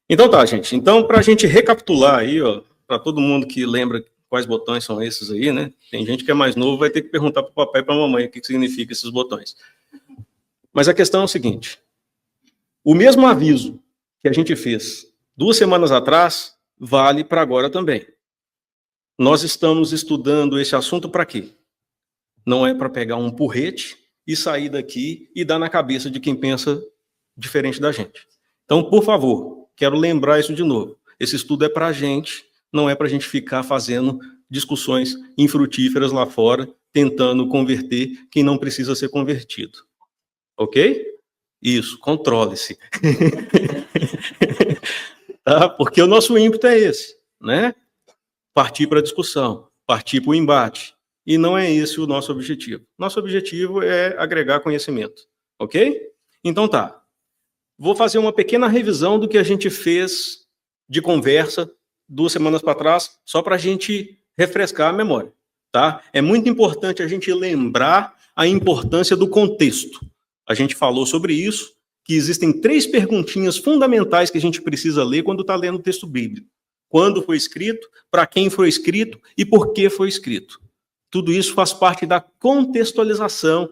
Então tá, gente. Então, para a gente recapitular aí, ó, para todo mundo que lembra quais botões são esses aí, né? Tem gente que é mais novo, vai ter que perguntar para o papai e para a mamãe o que significa esses botões. Mas a questão é o seguinte: o mesmo aviso que a gente fez 2 semanas atrás vale para agora também. Nós estamos estudando esse assunto para quê? Não é para pegar um porrete e sair daqui e dar na cabeça de quem pensa diferente da gente. Então, por favor, quero lembrar isso de novo. Esse estudo é para a gente, não é para a gente ficar fazendo discussões infrutíferas lá fora, tentando converter quem não precisa ser convertido. Ok? Isso, controle-se. Tá? Porque o nosso ímpeto é esse, né? Partir para a discussão, partir para o embate. E não é esse o nosso objetivo. Nosso objetivo é agregar conhecimento. Ok? Então tá. Vou fazer uma pequena revisão do que a gente fez de conversa 2 semanas para trás, só para a gente refrescar a memória. Tá? É muito importante a gente lembrar a importância do contexto. A gente falou sobre isso, que existem 3 perguntinhas fundamentais que a gente precisa ler quando está lendo o texto bíblico. Quando foi escrito, para quem foi escrito e por que foi escrito. Tudo isso faz parte da contextualização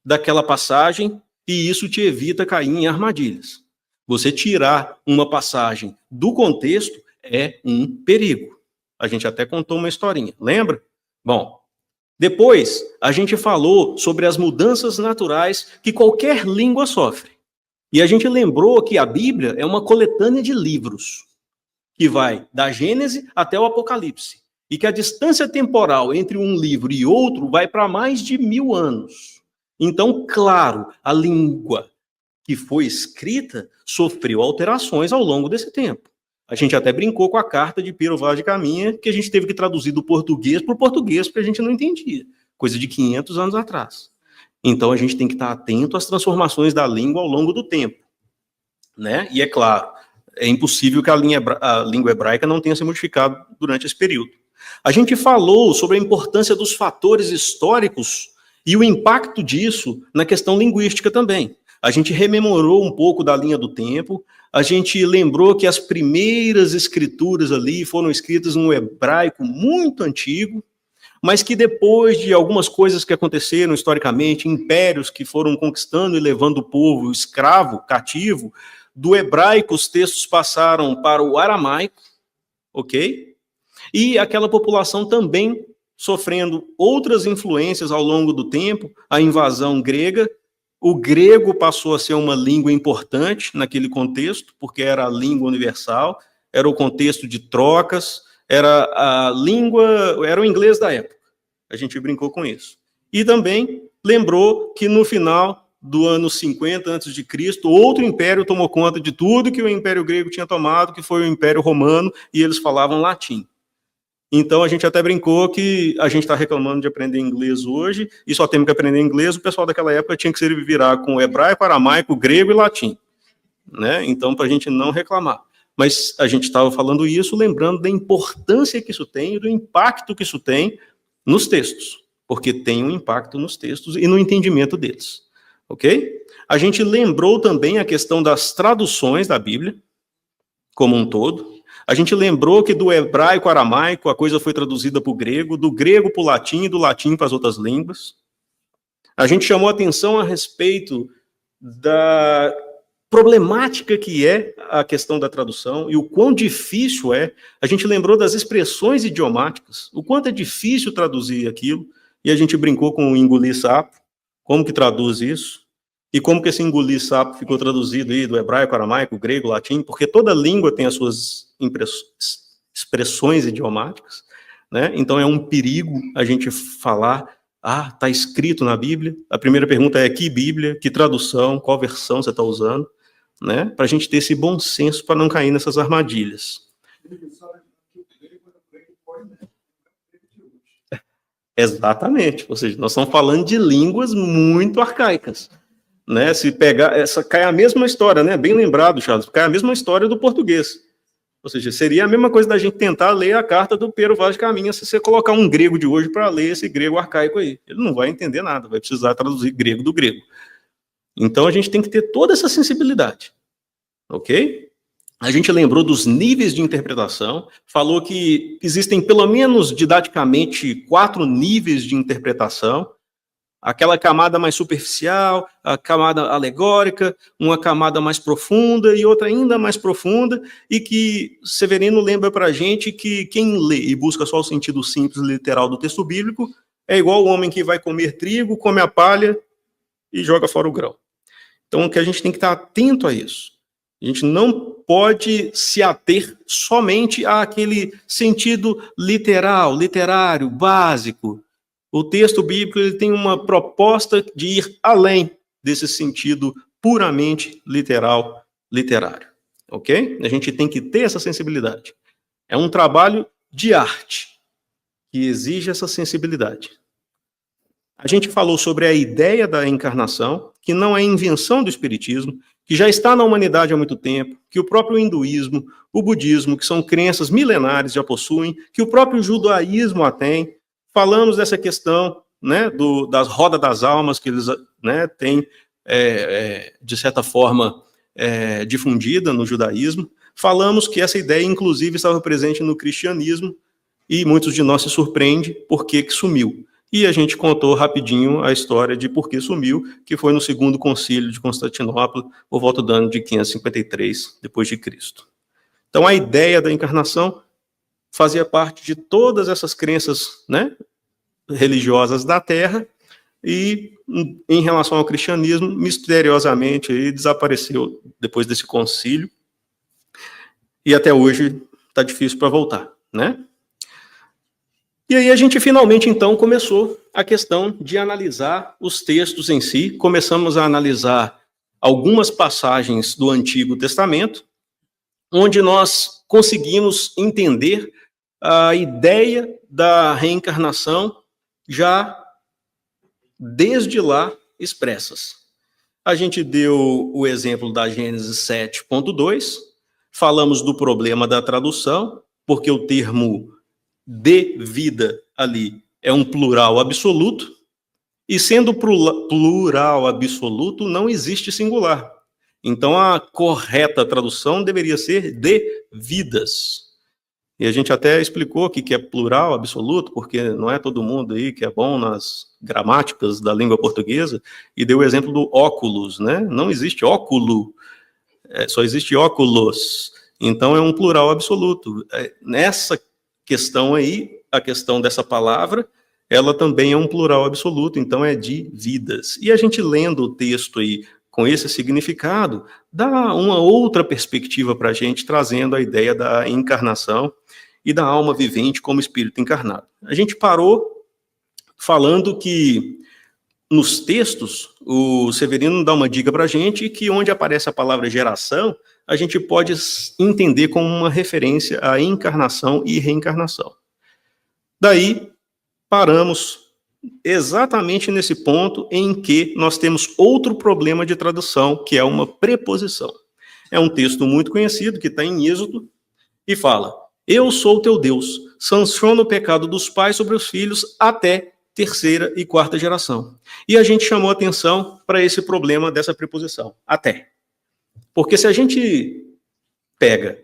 daquela passagem e isso te evita cair em armadilhas. Você tirar uma passagem do contexto é um perigo. A gente até contou uma historinha, lembra? Bom, depois a gente falou sobre as mudanças naturais que qualquer língua sofre. E a gente lembrou que a Bíblia é uma coletânea de livros que vai da Gênese até o Apocalipse. E que a distância temporal entre um livro e outro vai para mais de 1000 anos. Então, claro, a língua que foi escrita sofreu alterações ao longo desse tempo. A gente até brincou com a carta de Pero Vaz de Caminha, que a gente teve que traduzir do português para o português, porque a gente não entendia. Coisa de 500 anos atrás. Então, a gente tem que estar atento às transformações da língua ao longo do tempo. Né? E é claro, é impossível que a língua hebraica não tenha se modificado durante esse período. A gente falou sobre a importância dos fatores históricos e o impacto disso na questão linguística também. A gente rememorou um pouco da linha do tempo, a gente lembrou que as primeiras escrituras ali foram escritas num hebraico muito antigo, mas que depois de algumas coisas que aconteceram historicamente, impérios que foram conquistando e levando o povo escravo, cativo, do hebraico os textos passaram para o aramaico, ok? E aquela população também sofrendo outras influências ao longo do tempo, a invasão grega. O grego passou a ser uma língua importante naquele contexto, porque era a língua universal, era o contexto de trocas, era a língua, era o inglês da época. A gente brincou com isso. E também lembrou que no final do ano 50 a.C., outro império tomou conta de tudo que o Império Grego tinha tomado, que foi o Império Romano, e eles falavam latim. Então, a gente até brincou que a gente está reclamando de aprender inglês hoje, e só temos que aprender inglês, o pessoal daquela época tinha que se virar com hebraico, aramaico, grego e latim. Né? Então, para a gente não reclamar. Mas a gente estava falando isso, lembrando da importância que isso tem e do impacto que isso tem nos textos, porque tem um impacto nos textos e no entendimento deles. Ok? A gente lembrou também a questão das traduções da Bíblia, como um todo. A gente lembrou que do hebraico aramaico a coisa foi traduzida para o grego, do grego para o latim e do latim para as outras línguas. A gente chamou atenção a respeito da problemática que é a questão da tradução e o quão difícil é. A gente lembrou das expressões idiomáticas, o quanto é difícil traduzir aquilo, e a gente brincou com o engolir sapo, como que traduz isso, e como que esse engolir sapo ficou traduzido aí do hebraico, aramaico, grego, latim, porque toda língua tem as suas expressões idiomáticas, né? Então é um perigo a gente falar, está escrito na Bíblia. A primeira pergunta é que Bíblia, que tradução, qual versão você está usando, né? Para a gente ter esse bom senso para não cair nessas armadilhas. Exatamente, ou seja, nós estamos falando de línguas muito arcaicas. Né, se pegar, cai a mesma história, né? Bem lembrado, Charles, cai a mesma história do português. Ou seja, seria a mesma coisa da gente tentar ler a carta do Pero Vaz de Caminha se você colocar um grego de hoje para ler esse grego arcaico aí. Ele não vai entender nada, vai precisar traduzir grego do grego. Então a gente tem que ter toda essa sensibilidade. Ok? A gente lembrou dos níveis de interpretação, falou que existem pelo menos didaticamente 4 níveis de interpretação: aquela camada mais superficial, a camada alegórica, uma camada mais profunda e outra ainda mais profunda, e que Severino lembra para a gente que quem lê e busca só o sentido simples e literal do texto bíblico é igual o homem que vai comer trigo, come a palha e joga fora o grão. Então, que a gente tem que estar atento a isso. A gente não pode se ater somente àquele sentido literal, literário, básico. O texto bíblico ele tem uma proposta de ir além desse sentido puramente literal, literário. Ok? A gente tem que ter essa sensibilidade. É um trabalho de arte que exige essa sensibilidade. A gente falou sobre a ideia da encarnação, que não é invenção do espiritismo, que já está na humanidade há muito tempo, que o próprio hinduísmo, o budismo, que são crenças milenares, já possuem, que o próprio judaísmo a tem. Falamos dessa questão, né, das rodas das almas, que eles, né, têm, de certa forma, difundida no judaísmo. Falamos que essa ideia, inclusive, estava presente no cristianismo, e muitos de nós se surpreendem por que sumiu. E a gente contou rapidinho a história de por que sumiu, que foi no segundo concílio de Constantinopla, por volta do ano de 553 depois de Cristo. Então, a ideia da encarnação fazia parte de todas essas crenças, né, religiosas da Terra, e em relação ao cristianismo, misteriosamente aí, desapareceu depois desse concílio, e até hoje está difícil para voltar, né? E aí a gente finalmente, então, começou a questão de analisar os textos em si. Começamos a analisar algumas passagens do Antigo Testamento, onde nós conseguimos entender a ideia da reencarnação já desde lá expressas. A gente deu o exemplo da Gênesis 7.2, falamos do problema da tradução, porque o termo de vida ali é um plural absoluto, e sendo plural absoluto, não existe singular. Então, a correta tradução deveria ser de vidas. E a gente até explicou o que é plural absoluto, porque não é todo mundo aí que é bom nas gramáticas da língua portuguesa, e deu o exemplo do óculos, né? Não existe óculo, só existe óculos. Então, é um plural absoluto. Nessa questão aí, a questão dessa palavra, ela também é um plural absoluto, então é de vidas. E a gente lendo o texto aí com esse significado, dá uma outra perspectiva para a gente, trazendo a ideia da encarnação e da alma vivente como espírito encarnado. A gente parou falando que nos textos, o Severino dá uma dica para a gente, que onde aparece a palavra geração, a gente pode entender como uma referência à encarnação e reencarnação. Daí, paramos exatamente nesse ponto em que nós temos outro problema de tradução, que é uma preposição. É um texto muito conhecido, que está em Êxodo, e fala: eu sou teu Deus, sanciono o pecado dos pais sobre os filhos até terceira e quarta geração. E a gente chamou atenção para esse problema dessa preposição, até. Porque se a gente pega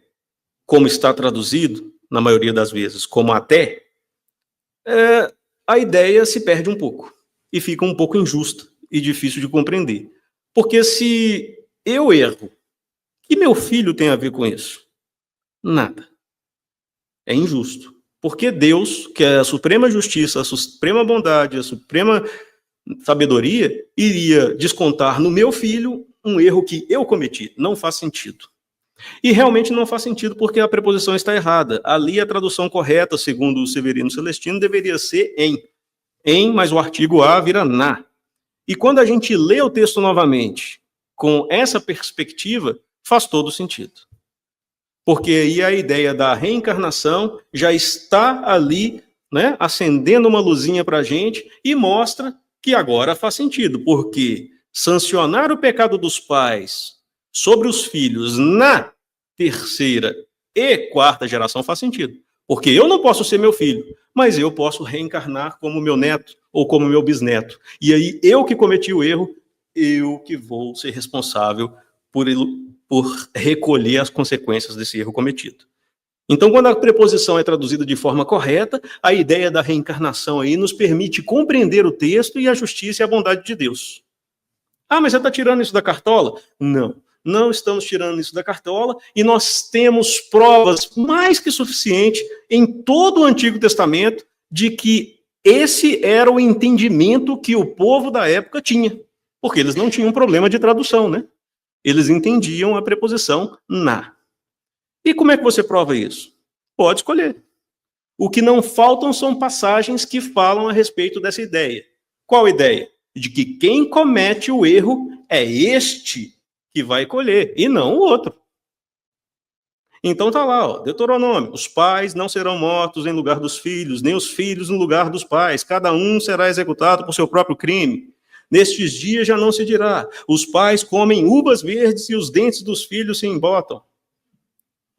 como está traduzido, na maioria das vezes, como até, a ideia se perde um pouco e fica um pouco injusta e difícil de compreender. Porque se eu erro, o que meu filho tem a ver com isso? Nada. É injusto. Porque Deus, que é a suprema justiça, a suprema bondade, a suprema sabedoria, iria descontar no meu filho um erro que eu cometi. Não faz sentido. E realmente não faz sentido porque a preposição está errada. Ali a tradução correta, segundo o Severino Celestino, deveria ser em. Em, mas o artigo a vira na. E quando a gente lê o texto novamente com essa perspectiva, faz todo sentido. Porque aí a ideia da reencarnação já está ali, né, acendendo uma luzinha para a gente e mostra que agora faz sentido, porque sancionar o pecado dos pais sobre os filhos na terceira e quarta geração faz sentido. Porque eu não posso ser meu filho, mas eu posso reencarnar como meu neto ou como meu bisneto. E aí eu que cometi o erro, eu que vou ser responsável por por recolher as consequências desse erro cometido. Então, quando a preposição é traduzida de forma correta, a ideia da reencarnação aí nos permite compreender o texto e a justiça e a bondade de Deus. Ah, mas você está tirando isso da cartola? Não, não estamos tirando isso da cartola, e nós temos provas mais que suficientes em todo o Antigo Testamento de que esse era o entendimento que o povo da época tinha, porque eles não tinham problema de tradução, né? Eles entendiam a preposição na. E como é que você prova isso? Pode escolher. O que não faltam são passagens que falam a respeito dessa ideia. Qual ideia? De que quem comete o erro é este que vai colher, e não o outro. Então tá lá, ó, Deuteronômio: os pais não serão mortos em lugar dos filhos, nem os filhos no lugar dos pais, cada um será executado por seu próprio crime. Nestes dias já não se dirá: os pais comem uvas verdes e os dentes dos filhos se embotam.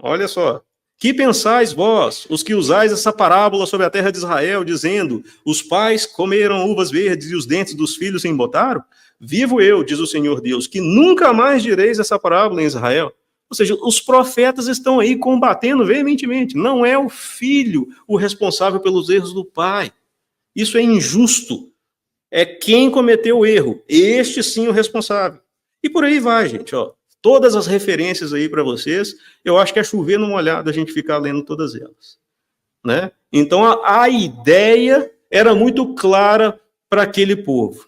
Olha só. Que pensais vós, os que usais essa parábola sobre a terra de Israel, dizendo: os pais comeram uvas verdes e os dentes dos filhos se embotaram? Vivo eu, diz o Senhor Deus, que nunca mais direis essa parábola em Israel. Ou seja, os profetas estão aí combatendo veementemente. Não é o filho o responsável pelos erros do pai. Isso é injusto. É quem cometeu o erro. Este sim o responsável. E por aí vai, gente, ó. Todas as referências aí para vocês, eu acho que é chover no molhado a gente ficar lendo todas elas, né? Então, a ideia era muito clara para aquele povo.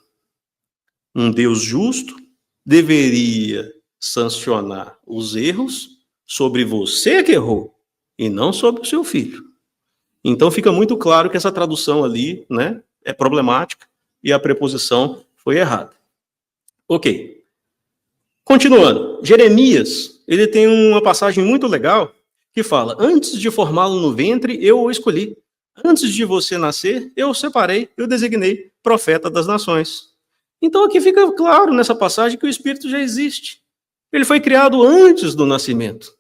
Um Deus justo deveria sancionar os erros sobre você que errou, e não sobre o seu filho. Então, fica muito claro que essa tradução ali, né, é problemática e a preposição foi errada. Ok. Continuando, Jeremias, ele tem uma passagem muito legal que fala: antes de formá-lo no ventre, eu o escolhi. Antes de você nascer, eu o separei, eu designei profeta das nações. Então aqui fica claro nessa passagem que o Espírito já existe. Ele foi criado antes do nascimento.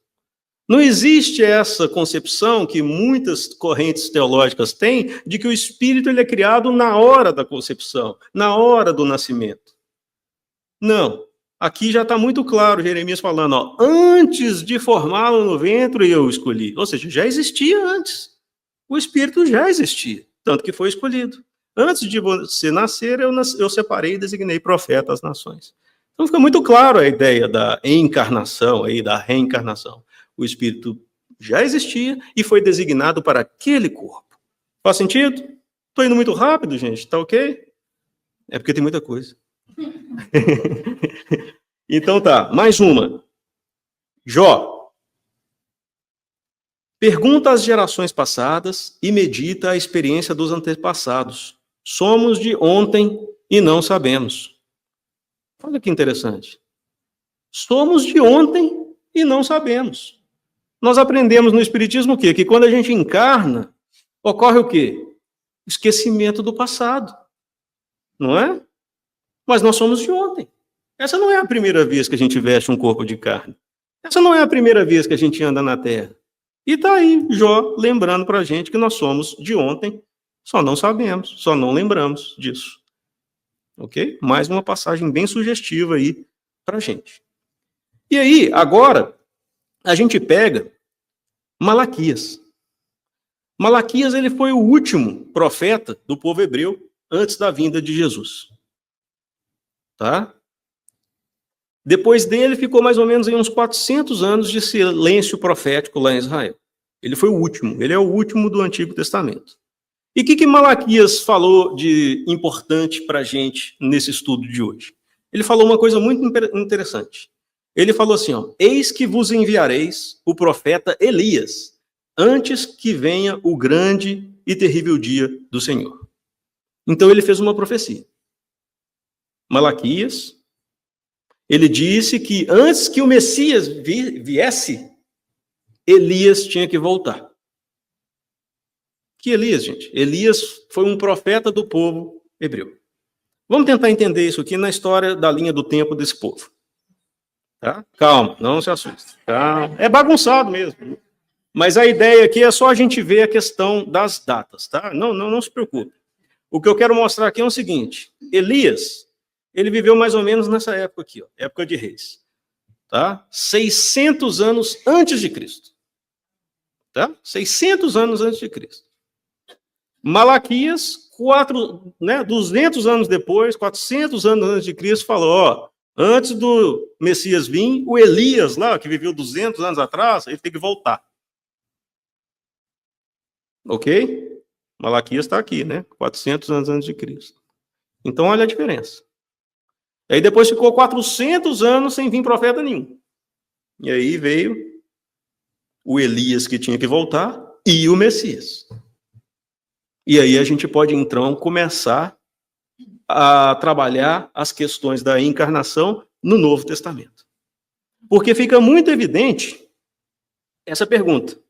Não existe essa concepção que muitas correntes teológicas têm de que o Espírito ele é criado na hora da concepção, na hora do nascimento. Não. Aqui já está muito claro, Jeremias falando, ó, antes de formá-lo no ventre eu escolhi. Ou seja, já existia antes. O Espírito já existia, tanto que foi escolhido. Antes de você nascer, eu separei e designei profeta às nações. Então fica muito claro a ideia da encarnação, aí, da reencarnação. O Espírito já existia e foi designado para aquele corpo. Faz sentido? Estou indo muito rápido, gente, tá ok? É porque tem muita coisa. Então tá, mais uma. Jó. Pergunta às gerações passadas e medita a experiência dos antepassados. Somos de ontem e não sabemos. Olha que interessante. Somos de ontem e não sabemos. Nós aprendemos no Espiritismo o quê? Que quando a gente encarna, ocorre o quê? Esquecimento do passado. Não é? Mas nós somos de ontem. Essa não é a primeira vez que a gente veste um corpo de carne. Essa não é a primeira vez que a gente anda na Terra. E está aí Jó lembrando para a gente que nós somos de ontem, só não sabemos, só não lembramos disso. Ok? Mais uma passagem bem sugestiva aí para a gente. E aí, agora, a gente pega Malaquias. Malaquias ele foi o último profeta do povo hebreu antes da vinda de Jesus. Tá? Depois dele, ficou mais ou menos em uns 400 anos de silêncio profético lá em Israel. Ele foi o último, ele é o último do Antigo Testamento. E o que Malaquias falou de importante para a gente nesse estudo de hoje? Ele falou uma coisa muito interessante. Ele falou assim, ó, eis que vos enviareis o profeta Elias, antes que venha o grande e terrível dia do Senhor. Então ele fez uma profecia. Malaquias, ele disse que antes que o Messias viesse, Elias tinha que voltar. Que Elias, gente? Elias foi um profeta do povo hebreu. Vamos tentar entender isso aqui na história da linha do tempo desse povo. Tá? Calma, não se assuste. Tá? É bagunçado mesmo. Mas a ideia aqui é só a gente ver a questão das datas. Tá? Não se preocupe. O que eu quero mostrar aqui é o seguinte. Elias, ele viveu mais ou menos nessa época aqui, ó, época de reis. tá? 600 anos antes de Cristo. Tá? 600 anos antes de Cristo. Malaquias, 200 anos depois, 400 anos antes de Cristo, falou, ó, antes do Messias vir, o Elias lá, que viveu 200 anos atrás, ele tem que voltar. Ok? Malaquias está aqui, né? 400 anos antes de Cristo. Então, olha a diferença. E aí depois ficou 400 anos sem vir profeta nenhum. E aí veio o Elias que tinha que voltar e o Messias. E aí a gente pode, então, começar a trabalhar as questões da encarnação no Novo Testamento. Porque fica muito evidente essa pergunta.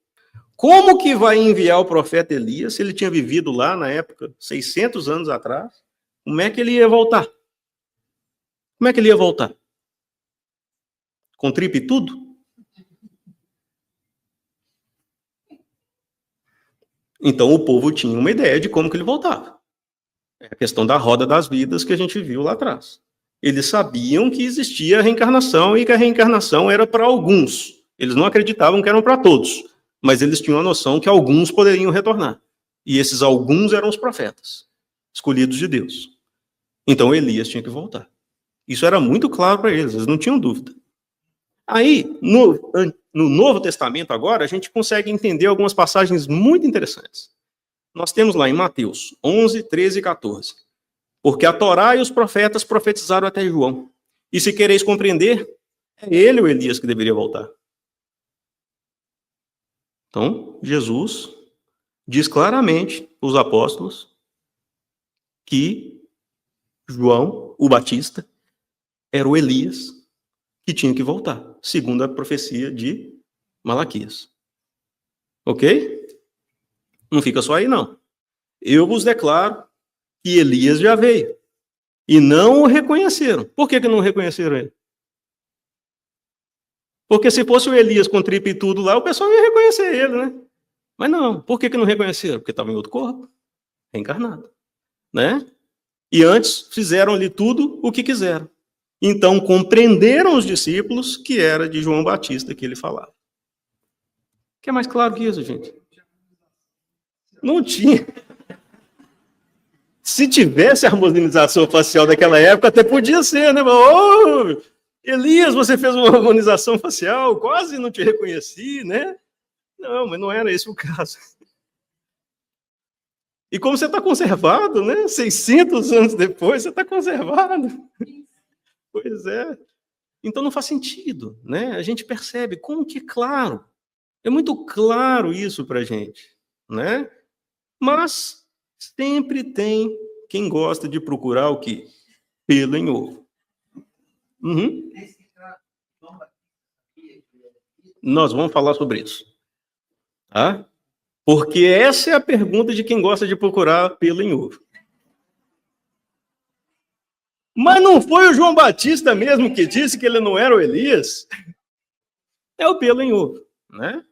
Como que vai enviar o profeta Elias, se ele tinha vivido lá na época, 600 anos atrás? Como é que ele ia voltar? Como é que ele ia voltar? Com tripa e tudo? Então o povo tinha uma ideia de como que ele voltava. É a questão da roda das vidas que a gente viu lá atrás. Eles sabiam que existia a reencarnação e que a reencarnação era para alguns. Eles não acreditavam que eram para todos, mas eles tinham a noção que alguns poderiam retornar. E esses alguns eram os profetas, escolhidos de Deus. Então Elias tinha que voltar. Isso era muito claro para eles não tinham dúvida. Aí, no Novo Testamento agora, a gente consegue entender algumas passagens muito interessantes. Nós temos lá em Mateus 11, 13 e 14. Porque a Torá e os profetas profetizaram até João. E se quereis compreender, é ele o Elias que deveria voltar. Então, Jesus diz claramente aos apóstolos que João, o Batista, era o Elias que tinha que voltar, segundo a profecia de Malaquias. Ok? Não fica só aí, não. Eu vos declaro que Elias já veio. E não o reconheceram. Por que não reconheceram ele? Porque se fosse o Elias com tripa e tudo lá, o pessoal ia reconhecer ele, né? Mas não. Por que não reconheceram? Porque estava em outro corpo, reencarnado. Né? E antes fizeram ali tudo o que quiseram. Então compreenderam os discípulos que era de João Batista que ele falava. Que é mais claro que isso, gente? Não tinha. Se tivesse harmonização facial daquela época, até podia ser, né? Ô, Elias, você fez uma harmonização facial, quase não te reconheci, né? Não, mas não era esse o caso. E como você está conservado, né? 600 anos depois, você está conservado. Pois é. Então não faz sentido, né? A gente percebe como que é claro. É muito claro isso para a gente, né? Mas sempre tem quem gosta de procurar o quê? Pelo em ovo. Uhum. Nós vamos falar sobre isso. Tá? Porque essa é a pergunta de quem gosta de procurar pelo em ovo. Mas não foi o João Batista mesmo que disse que ele não era o Elias? É o pelo em ovo, né?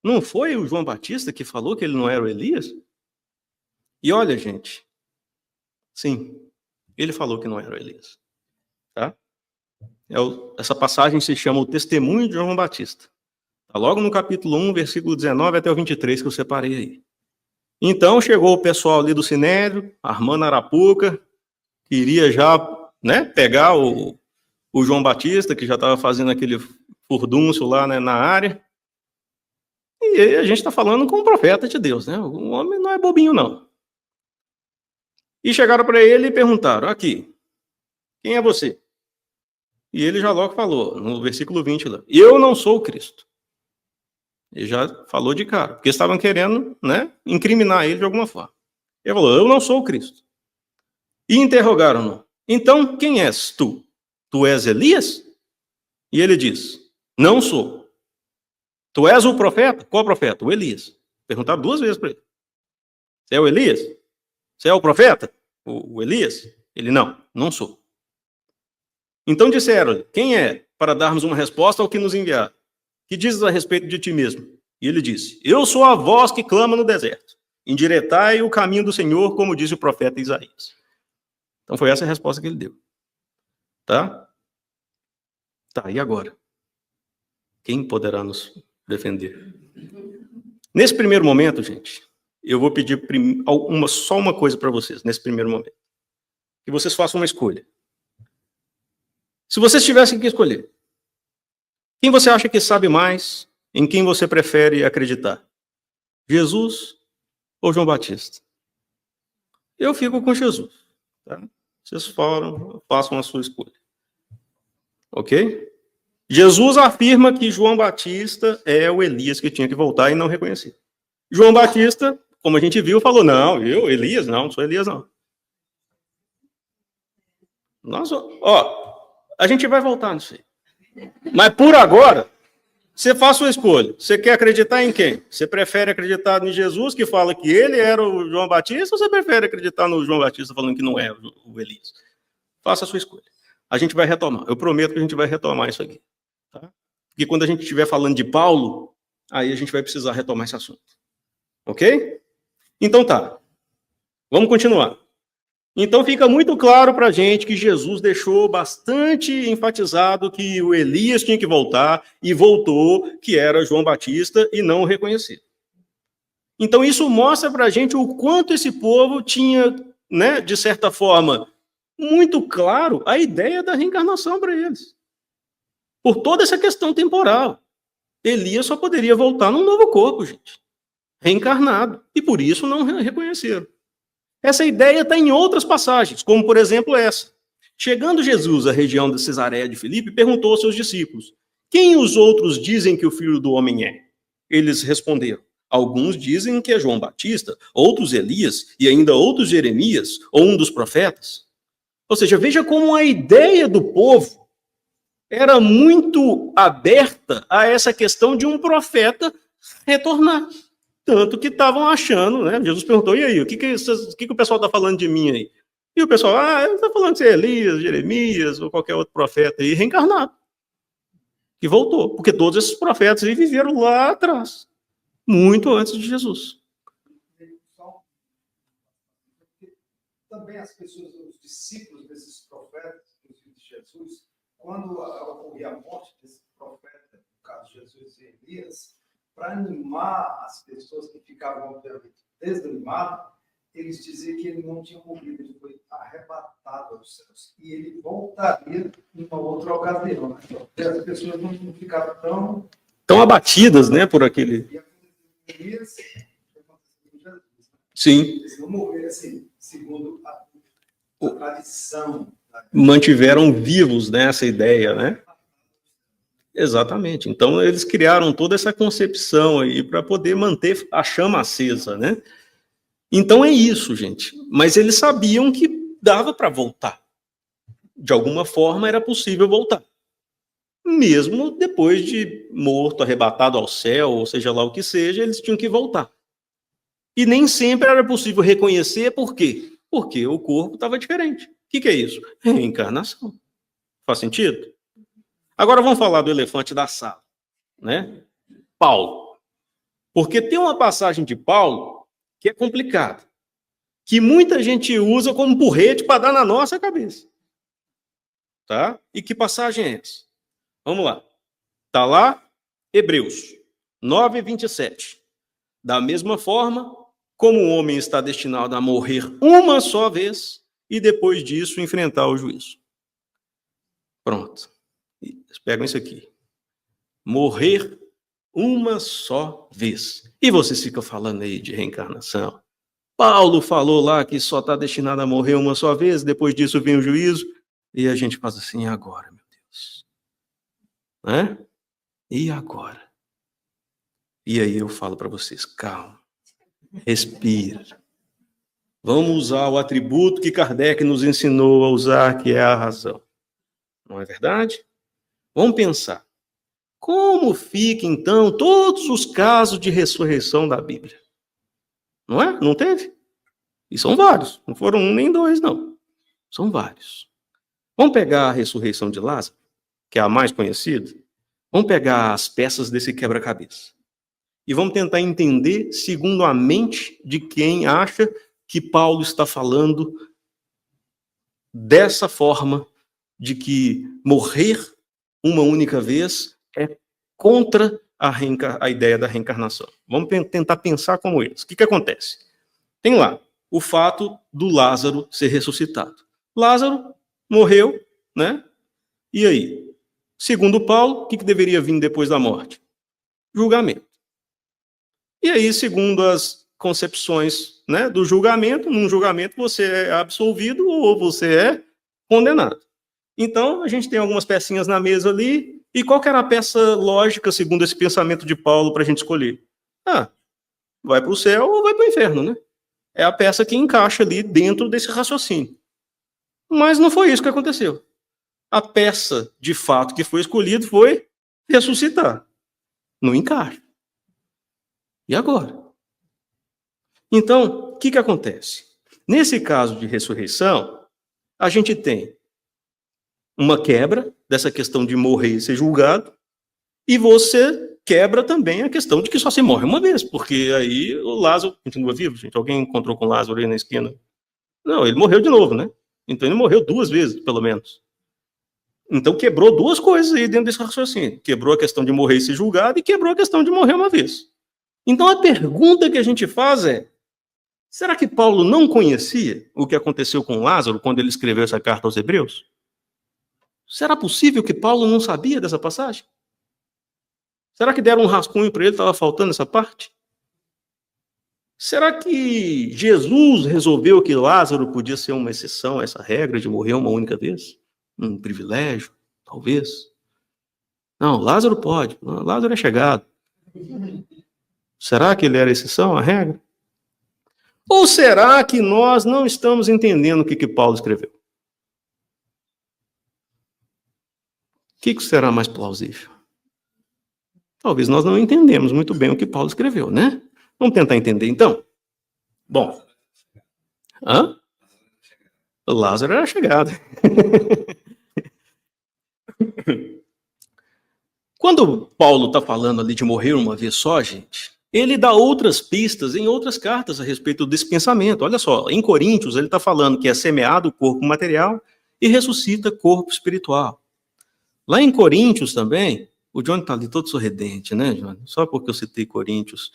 Não foi o João Batista que falou que ele não era o Elias? E olha, gente, sim, ele falou que não era o Elias. Tá? Essa passagem se chama o Testemunho de João Batista. Está logo no capítulo 1, versículo 19 até o 23, que eu separei aí. Então chegou o pessoal ali do Sinédrio, armando Arapuca, queria já, né, pegar o João Batista, que já estava fazendo aquele furdúncio lá, né, na área. E a gente está falando com um profeta de Deus, né? O homem não é bobinho, não. E chegaram para ele e perguntaram, aqui, quem é você? E ele já logo falou, no versículo 20 lá, eu não sou o Cristo. Ele já falou de cara, porque estavam querendo, né, incriminar ele de alguma forma. Ele falou, eu não sou o Cristo. E interrogaram-no, então quem és tu? Tu és Elias? E ele diz, não sou. Tu és o profeta? Qual profeta? O Elias. Perguntaram 2 vezes para ele. Você é o Elias? Você é o profeta? O Elias? Ele, não sou. Então disseram-lhe, quem é? Para darmos uma resposta ao que nos enviaram. Que dizes a respeito de ti mesmo? E ele disse, eu sou a voz que clama no deserto. Endireitai o caminho do Senhor, como diz o profeta Isaías. Então foi essa a resposta que ele deu. Tá? Tá, e agora? Quem poderá nos defender? Nesse primeiro momento, gente, eu vou pedir só uma coisa para vocês, nesse primeiro momento. Que vocês façam uma escolha. Se vocês tivessem que escolher, quem você acha que sabe mais, em quem você prefere acreditar? Jesus ou João Batista? Eu fico com Jesus. Tá? Vocês façam a sua escolha. Ok? Jesus afirma que João Batista é o Elias que tinha que voltar e não reconhecer. João Batista, como a gente viu, falou, não, Elias não sou Elias não. A gente vai voltar nisso aí. Mas por agora, você faz sua escolha. Você quer acreditar em quem? Você prefere acreditar em Jesus, que fala que ele era o João Batista, ou você prefere acreditar no João Batista falando que não é o Elias? Faça a sua escolha. A gente vai retomar. Eu prometo que a gente vai retomar isso aqui. Tá? Porque quando a gente estiver falando de Paulo, aí a gente vai precisar retomar esse assunto. Ok? Então tá. Vamos continuar. Então fica muito claro para a gente que Jesus deixou bastante enfatizado que o Elias tinha que voltar e voltou, que era João Batista, e não o reconhecido. Então isso mostra para a gente o quanto esse povo tinha, né, de certa forma, muito claro a ideia da reencarnação para eles. Por toda essa questão temporal. Elias só poderia voltar num novo corpo, gente. Reencarnado. E por isso não reconheceram. Essa ideia está em outras passagens, como por exemplo essa. Chegando Jesus à região de Cesareia de Filipe, perguntou aos seus discípulos, quem os outros dizem que o Filho do Homem é? Eles responderam, alguns dizem que é João Batista, outros Elias, e ainda outros Jeremias, ou um dos profetas. Ou seja, veja como a ideia do povo era muito aberta a essa questão de um profeta retornar. Tanto que estavam achando, né? Jesus perguntou, e aí, o que o pessoal está falando de mim aí? E o pessoal, ele está falando de ser Elias, Jeremias, ou qualquer outro profeta aí, reencarnado. Que voltou, porque todos esses profetas aí viveram lá atrás, muito antes de Jesus. Também as pessoas, os discípulos desses profetas, inclusive de Jesus, quando ocorria a morte desse profeta, no caso de Jesus e Elias, para animar as pessoas que ficavam, obviamente, desanimadas, eles diziam que ele não tinha morrido, ele foi arrebatado aos céus. E ele voltaria em uma outra ocasião. E as pessoas não ficaram tão abatidas, né, por aquele... Elias, sim. Eles não morreram assim, segundo a tradição. Mantiveram vivos nessa ideia, né? Exatamente. Então, eles criaram toda essa concepção aí para poder manter a chama acesa, né? Então, é isso, gente. Mas eles sabiam que dava para voltar. De alguma forma, era possível voltar. Mesmo depois de morto, arrebatado ao céu, ou seja lá o que seja, eles tinham que voltar. E nem sempre era possível reconhecer por quê? Porque o corpo estava diferente. O que é isso? Reencarnação. Faz sentido? Agora vamos falar do elefante da sala, né? Paulo. Porque tem uma passagem de Paulo que é complicada, que muita gente usa como porrete para dar na nossa cabeça. Tá? E que passagem é essa? Vamos lá. Está lá, Hebreus 9:27. Da mesma forma, como o homem está destinado a morrer uma só vez e depois disso enfrentar o juízo. Pronto. Pegam isso aqui. Morrer uma só vez. E vocês ficam falando aí de reencarnação. Paulo falou lá que só está destinado a morrer uma só vez, depois disso vem o juízo, e a gente faz assim, e agora, meu Deus? Né? E agora? E aí eu falo para vocês, calma, respira. Vamos usar o atributo que Kardec nos ensinou a usar, que é a razão. Não é verdade? Vamos pensar. Como fica, então, todos os casos de ressurreição da Bíblia? Não é? Não teve? E são vários. Não foram um nem dois, não. São vários. Vamos pegar a ressurreição de Lázaro, que é a mais conhecida. Vamos pegar as peças desse quebra-cabeça. E vamos tentar entender segundo a mente de quem acha que Paulo está falando dessa forma de que morrer uma única vez é contra a ideia da reencarnação. Vamos tentar pensar como eles. O que acontece? Tem lá o fato do Lázaro ser ressuscitado. Lázaro morreu, né? E aí? Segundo Paulo, o que deveria vir depois da morte? Julgamento. E aí, segundo as concepções, né, do julgamento, num julgamento você é absolvido ou você é condenado. Então, a gente tem algumas pecinhas na mesa ali, e qual que era a peça lógica, segundo esse pensamento de Paulo, para a gente escolher? Vai para o céu ou vai para o inferno, né? É a peça que encaixa ali dentro desse raciocínio. Mas não foi isso que aconteceu. A peça, de fato, que foi escolhida foi ressuscitar. Não encaixa. E agora? Então, o que acontece? Nesse caso de ressurreição, a gente tem uma quebra dessa questão de morrer e ser julgado, e você quebra também a questão de que só se morre uma vez, porque aí o Lázaro continua vivo, gente. Alguém encontrou com o Lázaro aí na esquina? Não, ele morreu de novo, né? Então ele morreu 2 vezes, pelo menos. Então quebrou 2 coisas aí dentro desse raciocínio. Quebrou a questão de morrer e ser julgado e quebrou a questão de morrer uma vez. Então a pergunta que a gente faz é: será que Paulo não conhecia o que aconteceu com Lázaro quando ele escreveu essa carta aos Hebreus? Será possível que Paulo não sabia dessa passagem? Será que deram um rascunho para ele, estava faltando essa parte? Será que Jesus resolveu que Lázaro podia ser uma exceção a essa regra de morrer uma única vez? Um privilégio, talvez? Não, Lázaro pode. Lázaro é chegado. Será que ele era exceção à regra? Ou será que nós não estamos entendendo o que Paulo escreveu? O que será mais plausível? Talvez nós não entendemos muito bem o que Paulo escreveu, né? Vamos tentar entender, então? Bom. Lázaro era chegado. Quando Paulo está falando ali de morrer uma vez só, gente, ele dá outras pistas em outras cartas a respeito desse pensamento. Olha só, em Coríntios ele está falando que é semeado o corpo material e ressuscita corpo espiritual. Lá em Coríntios também, o Johnny está ali todo sorridente, né, Johnny? Só porque eu citei Coríntios.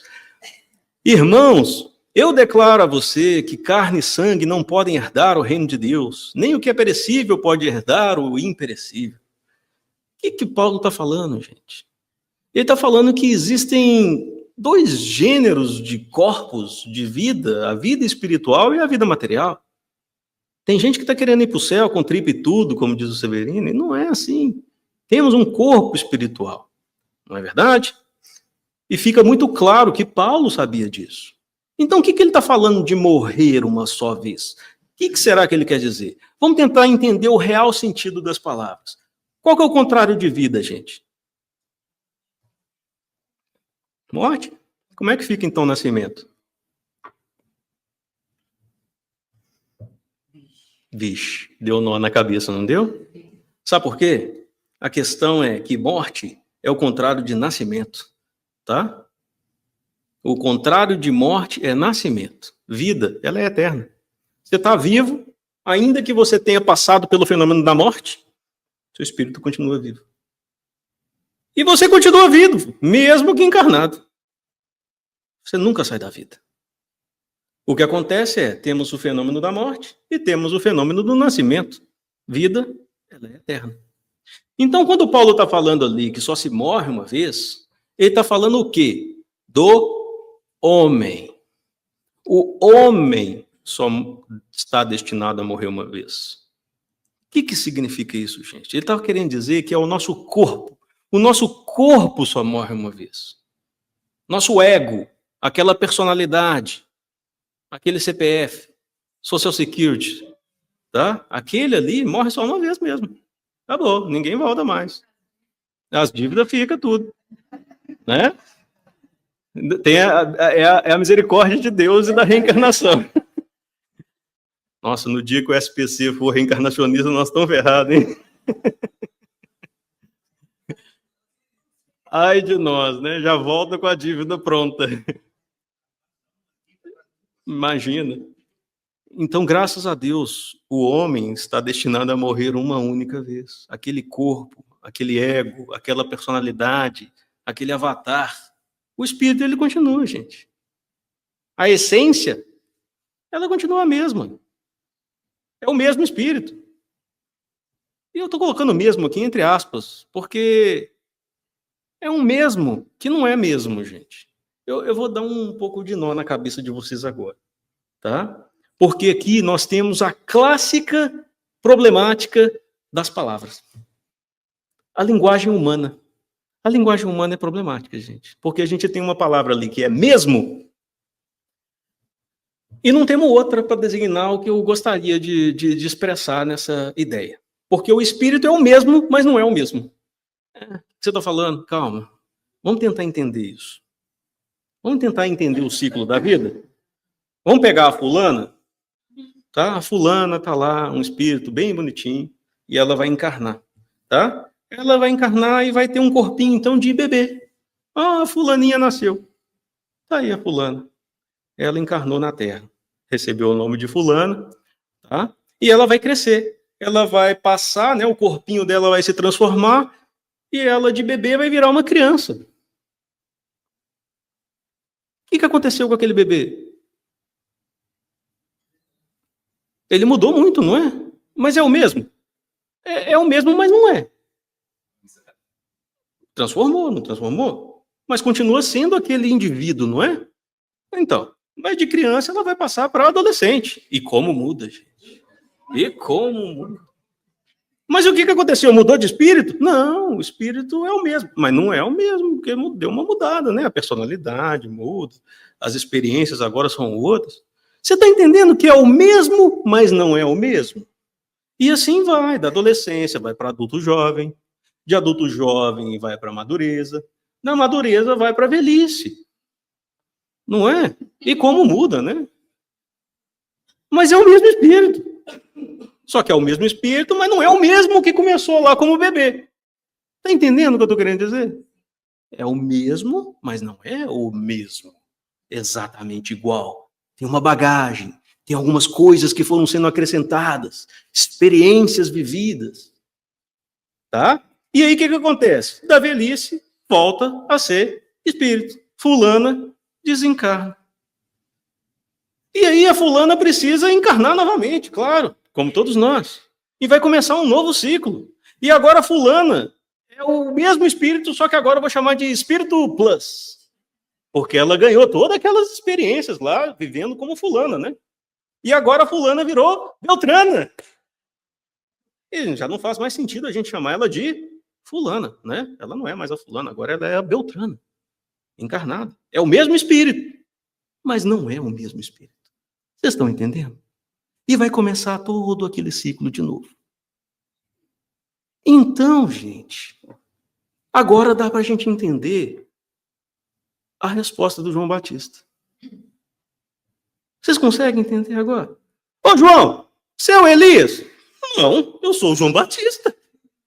Irmãos, eu declaro a você que carne e sangue não podem herdar o reino de Deus, nem o que é perecível pode herdar o imperecível. O que Paulo está falando, gente? Ele está falando que existem 2 gêneros de corpos de vida, a vida espiritual e a vida material. Tem gente que está querendo ir para o céu com tripa e tudo, como diz o Severino, e não é assim. Temos um corpo espiritual, não é verdade? E fica muito claro que Paulo sabia disso. Então, o que ele está falando de morrer uma só vez? O que será que ele quer dizer? Vamos tentar entender o real sentido das palavras. Qual que é o contrário de vida, gente? Morte. Como é que fica, então, o nascimento? Vixe, deu nó na cabeça, não deu? Sabe por quê? A questão é que morte é o contrário de nascimento, tá? O contrário de morte é nascimento. Vida, ela é eterna. Você está vivo, ainda que você tenha passado pelo fenômeno da morte, seu espírito continua vivo. E você continua vivo, mesmo que encarnado. Você nunca sai da vida. O que acontece é, temos o fenômeno da morte e temos o fenômeno do nascimento. Vida, ela é eterna. Então, quando Paulo está falando ali que só se morre uma vez, ele está falando o quê? Do homem. O homem só está destinado a morrer uma vez. O que significa isso, gente? Ele estava querendo dizer que é o nosso corpo. O nosso corpo só morre uma vez. Nosso ego, aquela personalidade, aquele CPF, Social Security, tá? Aquele ali morre só uma vez mesmo. Acabou, ninguém volta mais. As dívidas ficam tudo, né? Tem a misericórdia de Deus e da reencarnação. Nossa, no dia que o SPC for reencarnacionista, nós estamos ferrados, hein? Ai de nós, né? Já volta com a dívida pronta. Imagina. Então, graças a Deus, o homem está destinado a morrer uma única vez. Aquele corpo, aquele ego, aquela personalidade, aquele avatar. O espírito, ele continua, gente. A essência, ela continua a mesma. É o mesmo espírito. E eu estou colocando mesmo aqui entre aspas, porque é um mesmo que não é mesmo, gente. Eu vou dar um pouco de nó na cabeça de vocês agora, tá? Porque aqui nós temos a clássica problemática das palavras. A linguagem humana. A linguagem humana é problemática, gente. Porque a gente tem uma palavra ali que é mesmo, e não temos outra para designar o que eu gostaria de expressar nessa ideia. Porque o espírito é o mesmo, mas não é o mesmo. O que você está falando? Calma. Vamos tentar entender isso. Vamos tentar entender o ciclo da vida? Vamos pegar a fulana? Tá? A fulana está lá, um espírito bem bonitinho, e ela vai encarnar. Tá? Ela vai encarnar e vai ter um corpinho, então, de bebê. Ah, a fulaninha nasceu. Tá aí a fulana. Ela encarnou na Terra. Recebeu o nome de fulana, tá? E ela vai crescer. Ela vai passar, né? O corpinho dela vai se transformar, e ela de bebê vai virar uma criança. O que aconteceu com aquele bebê? Ele mudou muito, não é? Mas é o mesmo. É o mesmo, mas não é. Transformou, não transformou? Mas continua sendo aquele indivíduo, não é? Então, mas de criança ela vai passar para adolescente. E como muda, gente? E como muda? Mas o que aconteceu? Mudou de espírito? Não, o espírito é o mesmo. Mas não é o mesmo, porque deu uma mudada, né? A personalidade muda, as experiências agora são outras. Você está entendendo que é o mesmo, mas não é o mesmo? E assim vai, da adolescência vai para adulto jovem, de adulto jovem vai para a madureza, da madureza vai para a velhice. Não é? E como muda, né? Mas é o mesmo espírito. Só que é o mesmo espírito, mas não é o mesmo que começou lá como bebê. Está entendendo o que eu estou querendo dizer? É o mesmo, mas não é o mesmo. Exatamente igual. Tem uma bagagem, tem algumas coisas que foram sendo acrescentadas, experiências vividas. Tá? E aí o que acontece? Da velhice, volta a ser espírito. Fulana desencarna. E aí a fulana precisa encarnar novamente, claro, como todos nós. E vai começar um novo ciclo. E agora a fulana é o mesmo espírito, só que agora eu vou chamar de espírito plus. Porque ela ganhou todas aquelas experiências lá, vivendo como fulana, né? E agora a fulana virou Beltrana. E já não faz mais sentido a gente chamar ela de fulana, né? Ela não é mais a fulana, agora ela é a Beltrana, encarnada. É o mesmo espírito, mas não é o mesmo espírito. Vocês estão entendendo? E vai começar todo aquele ciclo de novo. Então, gente, agora dá para a gente entender a resposta do João Batista. Vocês conseguem entender agora? Ô, João, você é o Elias? Não, eu sou o João Batista.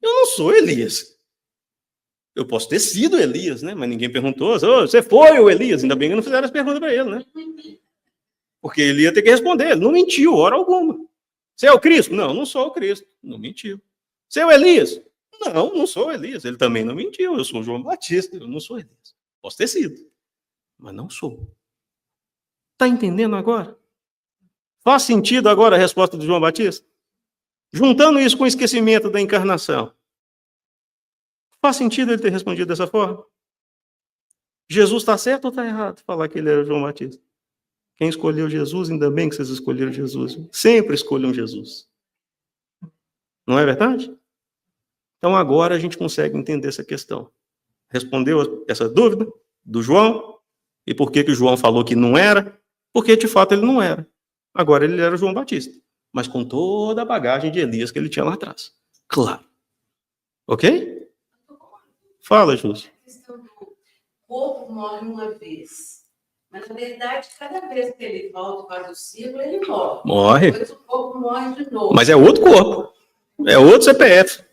Eu não sou Elias. Eu posso ter sido Elias, né? Mas ninguém perguntou. Você foi o Elias? Ainda bem que não fizeram as perguntas para ele, né? Porque ele ia ter que responder. Ele não mentiu, hora alguma. Você é o Cristo? Não, não sou o Cristo. Não mentiu. Você é o Elias? Não, não sou o Elias. Ele também não mentiu. Eu sou o João Batista. Eu não sou Elias. Posso ter sido, mas não sou. Está entendendo agora? Faz sentido agora a resposta do João Batista? Juntando isso com o esquecimento da encarnação. Faz sentido ele ter respondido dessa forma? Jesus está certo ou está errado falar que ele era João Batista? Quem escolheu Jesus, ainda bem que vocês escolheram Jesus. Sempre escolham Jesus. Não é verdade? Então agora a gente consegue entender essa questão. Respondeu essa dúvida do João? E por que o João falou que não era? Porque de fato ele não era. Agora ele era João Batista. Mas com toda a bagagem de Elias que ele tinha lá atrás. Claro. Ok? Fala, Júlio. A questão do corpo morre uma vez. Mas, na verdade, cada vez que ele volta para o ciclo, ele morre. Morre. Depois o corpo morre de novo. Mas é outro corpo. É outro CPF.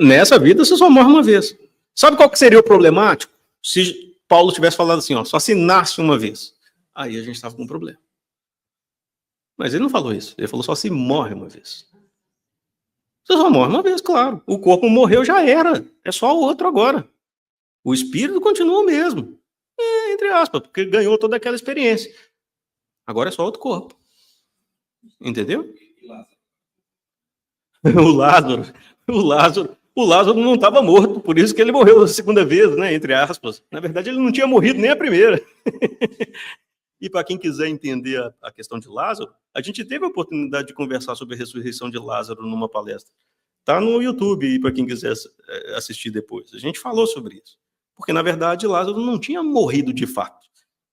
Nessa vida você só morre uma vez. Sabe qual que seria o problemático? Se Paulo tivesse falado assim, ó, só se nasce uma vez. Aí a gente estava com um problema. Mas ele não falou isso. Ele falou só se morre uma vez. Você só morre uma vez, claro. O corpo morreu, já era. É só o outro agora. O espírito continua o mesmo. Entre aspas, porque ganhou toda aquela experiência. Agora é só outro corpo. Entendeu? O Lázaro não estava morto, por isso que ele morreu a segunda vez, né? Entre aspas. Na verdade, ele não tinha morrido nem a primeira. E para quem quiser entender a questão de Lázaro, a gente teve a oportunidade de conversar sobre a ressurreição de Lázaro numa palestra. Está no YouTube, para quem quiser assistir depois. A gente falou sobre isso. Porque, na verdade, Lázaro não tinha morrido de fato.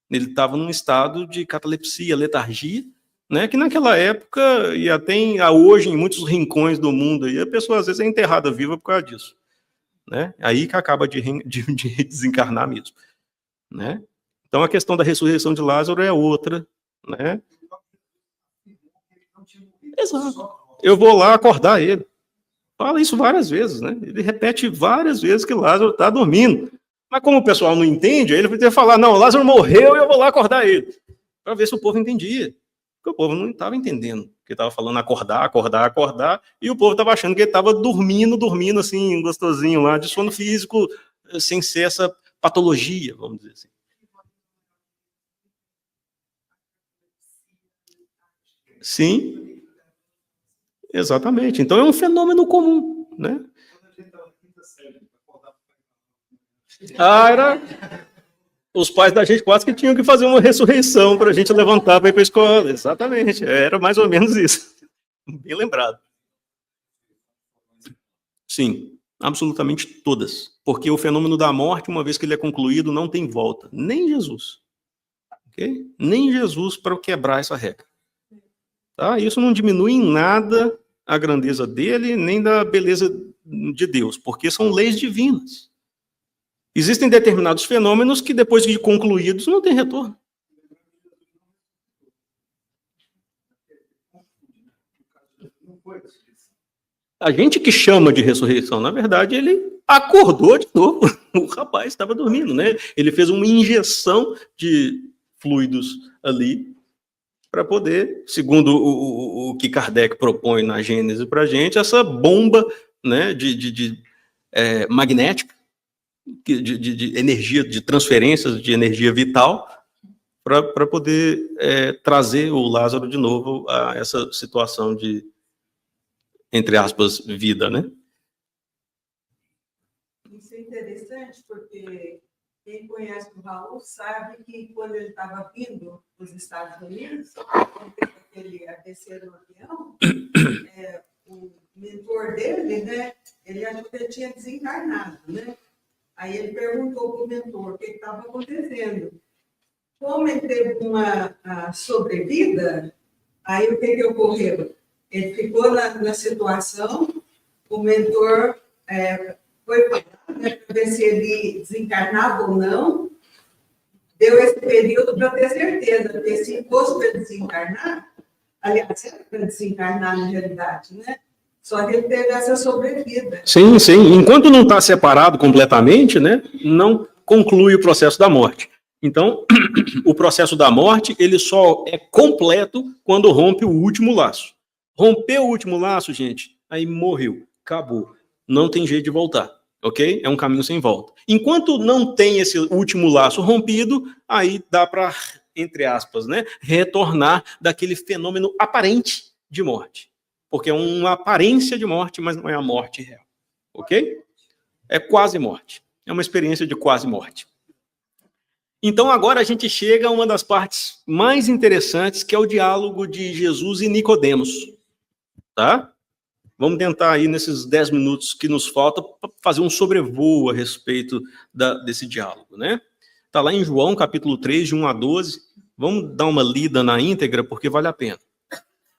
Ele estava num estado de catalepsia, letargia, né, que naquela época, e até hoje, em muitos rincões do mundo, aí, a pessoa às vezes é enterrada viva por causa disso. Né? Aí que acaba de desencarnar mesmo. Né? Então, a questão da ressurreição de Lázaro é outra. Né? Exato. Eu vou lá acordar ele. Fala isso várias vezes. Né? Ele repete várias vezes que Lázaro está dormindo. Mas como o pessoal não entende, aí ele vai ter que falar, não, Lázaro morreu e eu vou lá acordar ele. Para ver se o povo entendia. Porque o povo não estava entendendo. Porque estava falando acordar, e o povo estava achando que ele estava dormindo assim, gostosinho lá, de sono físico, sem ser essa patologia, vamos dizer assim. Sim, exatamente. Então é um fenômeno comum, né? Era... Os pais da gente quase que tinham que fazer uma ressurreição para a gente levantar para ir para a escola. Exatamente, era mais ou menos isso. Bem lembrado. Sim, absolutamente todas. Porque o fenômeno da morte, uma vez que ele é concluído, não tem volta. Nem Jesus. Okay? Nem Jesus para quebrar essa regra. Tá? Isso não diminui em nada a grandeza dele, nem da beleza de Deus, porque são leis divinas. Existem determinados fenômenos que, depois de concluídos, não tem retorno. A gente que chama de ressurreição, na verdade, ele acordou de novo. O rapaz estava dormindo, né? Ele fez uma injeção de fluidos ali para poder, segundo o que Kardec propõe na Gênese para a gente, essa bomba, né, magnética, de energia, de transferências de energia vital, para poder trazer o Lázaro de novo a essa situação de, entre aspas, vida, né? Isso é interessante, porque quem conhece o Raul sabe que quando ele estava vindo dos Estados Unidos, quando teve aquele AVC no avião, o mentor dele, né, ele achou que ele tinha desencarnado, né? Aí ele perguntou para o mentor o que estava acontecendo. Como ele teve uma sobrevida, aí o que ocorreu? Ele ficou na situação, o mentor foi falar, né, para ver se ele desencarnava ou não, deu esse período para ter certeza, porque se fosse para desencarnar, aliás, era para desencarnar na realidade, né? Só que ele teve essa sobrevida. Sim, sim. Enquanto não está separado completamente, né, não conclui o processo da morte. Então, o processo da morte, ele só é completo quando rompe o último laço. Rompeu o último laço, gente, aí morreu, acabou. Não tem jeito de voltar, ok? É um caminho sem volta. Enquanto não tem esse último laço rompido, aí dá para, entre aspas, né, retornar daquele fenômeno aparente de morte. Porque é uma aparência de morte, mas não é a morte real. Ok? É quase morte. É uma experiência de quase morte. Então, agora a gente chega a uma das partes mais interessantes, que é o diálogo de Jesus e Nicodemos. Tá? Vamos tentar aí, nesses 10 minutos que nos falta, fazer um sobrevoo a respeito desse diálogo. Né? Está lá em João, capítulo 3, de 1 a 12. Vamos dar uma lida na íntegra, porque vale a pena.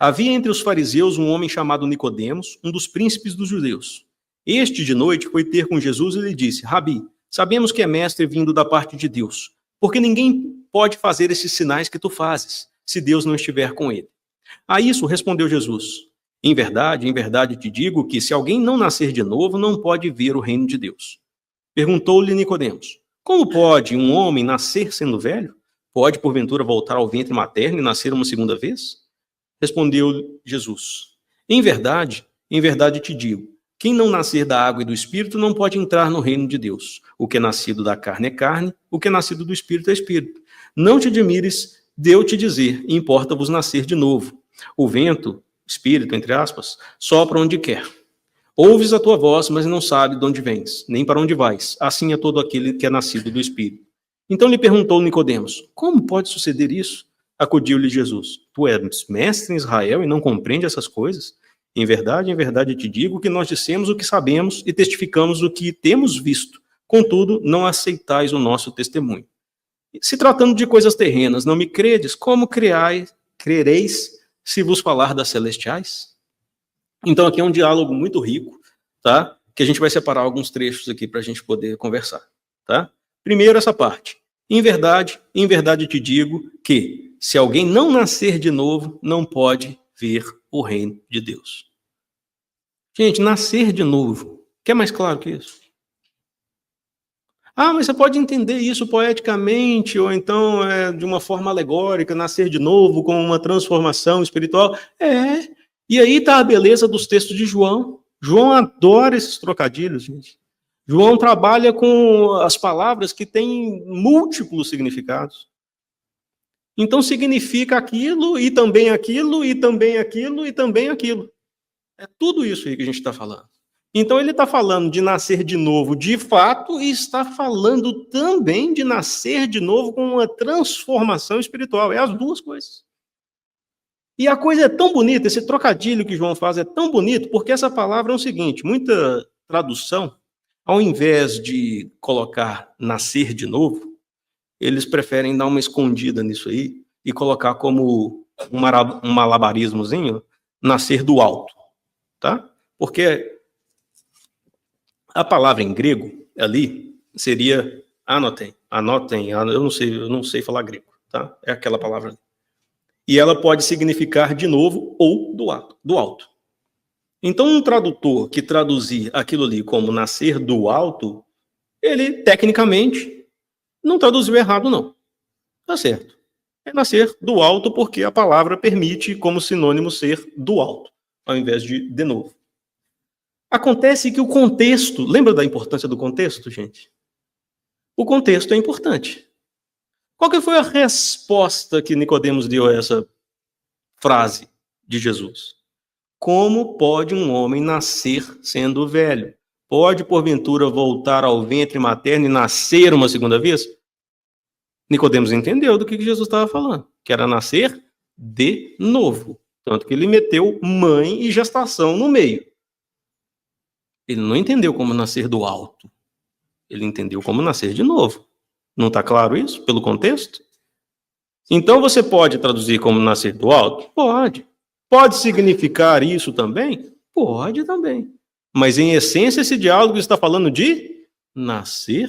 Havia entre os fariseus um homem chamado Nicodemos, um dos príncipes dos judeus. Este, de noite, foi ter com Jesus e lhe disse: Rabi, sabemos que é mestre vindo da parte de Deus, porque ninguém pode fazer esses sinais que tu fazes, se Deus não estiver com ele. A isso respondeu Jesus: em verdade te digo que se alguém não nascer de novo, não pode ver o reino de Deus. Perguntou-lhe Nicodemos: como pode um homem nascer sendo velho? Pode, porventura, voltar ao ventre materno e nascer uma segunda vez? Respondeu Jesus: em verdade, em verdade te digo, quem não nascer da água e do Espírito não pode entrar no reino de Deus. O que é nascido da carne é carne, o que é nascido do Espírito é Espírito. Não te admires de eu te dizer, importa-vos nascer de novo. O vento, Espírito, entre aspas, sopra onde quer. Ouves a tua voz, mas não sabe de onde vens, nem para onde vais. Assim é todo aquele que é nascido do Espírito. Então lhe perguntou Nicodemos, como pode suceder isso? Acudiu-lhe Jesus, tu és mestre em Israel e não compreende essas coisas? Em verdade te digo que nós dissemos o que sabemos e testificamos o que temos visto. Contudo, não aceitais o nosso testemunho. Se tratando de coisas terrenas, não me credes, como crereis se vos falar das celestiais? Então aqui é um diálogo muito rico, tá? Que a gente vai separar alguns trechos aqui para a gente poder conversar, tá? Primeiro essa parte. Em verdade te digo que se alguém não nascer de novo, não pode ver o reino de Deus. Gente, nascer de novo. Quer mais claro que isso? Ah, mas você pode entender isso poeticamente, ou então de uma forma alegórica, nascer de novo como uma transformação espiritual. E aí está a beleza dos textos de João. João adora esses trocadilhos, gente. João trabalha com as palavras que têm múltiplos significados. Então significa aquilo, e também aquilo, e também aquilo, e também aquilo. É tudo isso aí que a gente está falando. Então ele está falando de nascer de novo de fato, e está falando também de nascer de novo com uma transformação espiritual. É as duas coisas. E a coisa é tão bonita, esse trocadilho que João faz é tão bonito, porque essa palavra é o seguinte, muita tradução, ao invés de colocar nascer de novo, eles preferem dar uma escondida nisso aí e colocar como um malabarismozinho, nascer do alto, tá? Porque a palavra em grego ali seria anotem, eu não sei falar grego, tá? É aquela palavra ali. E ela pode significar de novo ou do alto. Então um tradutor que traduzir aquilo ali como nascer do alto, ele tecnicamente não traduziu errado, não. Tá certo. É nascer do alto porque a palavra permite como sinônimo ser do alto, ao invés de novo. Acontece que o contexto, lembra da importância do contexto, gente? O contexto é importante. Qual que foi a resposta que Nicodemos deu a essa frase de Jesus? Como pode um homem nascer sendo velho? Pode, porventura, voltar ao ventre materno e nascer uma segunda vez? Nicodemos entendeu do que Jesus estava falando, que era nascer de novo. Tanto que ele meteu mãe e gestação no meio. Ele não entendeu como nascer do alto. Ele entendeu como nascer de novo. Não está claro isso, pelo contexto? Então você pode traduzir como nascer do alto? Pode. Pode significar isso também? Pode também. Mas em essência esse diálogo está falando de nascer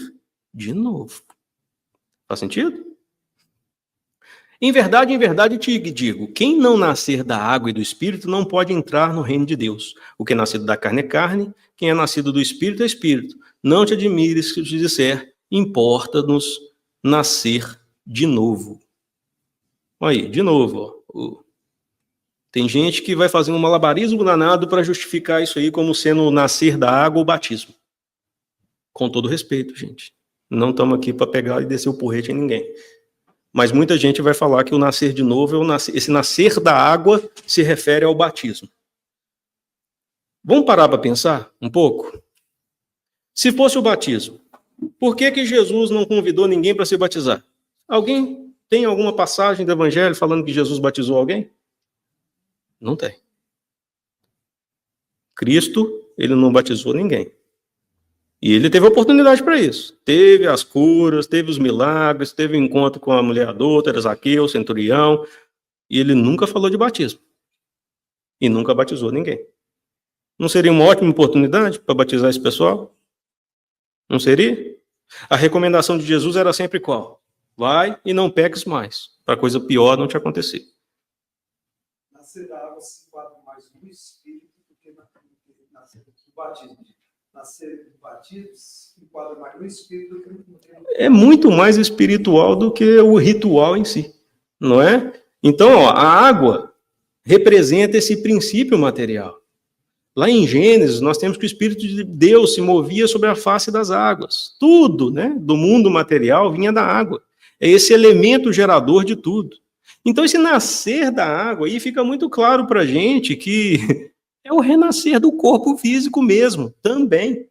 de novo. Faz sentido? Em verdade te digo, quem não nascer da água e do Espírito não pode entrar no reino de Deus. O que é nascido da carne é carne, quem é nascido do Espírito é Espírito. Não te admires que eu te disser, importa-nos nascer de novo. Olha aí, de novo. Ó. Tem gente que vai fazer um malabarismo danado para justificar isso aí como sendo nascer da água ou batismo. Com todo respeito, gente. Não estamos aqui para pegar e descer o porrete em ninguém. Mas muita gente vai falar que o nascer de novo, esse nascer da água se refere ao batismo. Vamos parar para pensar um pouco? Se fosse o batismo, por que Jesus não convidou ninguém para se batizar? Alguém tem alguma passagem do Evangelho falando que Jesus batizou alguém? Não tem. Cristo, ele não batizou ninguém. E ele teve oportunidade para isso. Teve as curas, teve os milagres, teve o encontro com a mulher adúltera, Zaqueu, centurião, e ele nunca falou de batismo. E nunca batizou ninguém. Não seria uma ótima oportunidade para batizar esse pessoal? Não seria? A recomendação de Jesus era sempre qual? Vai e não peques mais, para coisa pior não te acontecer. Nascer da água se enquadra mais no Espírito do que nascer do batismo. Nascer do batismo se enquadra mais no Espírito do que no tempo. É muito mais espiritual do que o ritual em si, não é? Então, a água representa esse princípio material. Lá em Gênesis, nós temos que o Espírito de Deus se movia sobre a face das águas. Tudo, né, do mundo material vinha da água. É esse elemento gerador de tudo. Então, esse nascer da água aí fica muito claro para a gente que é o renascer do corpo físico mesmo, também.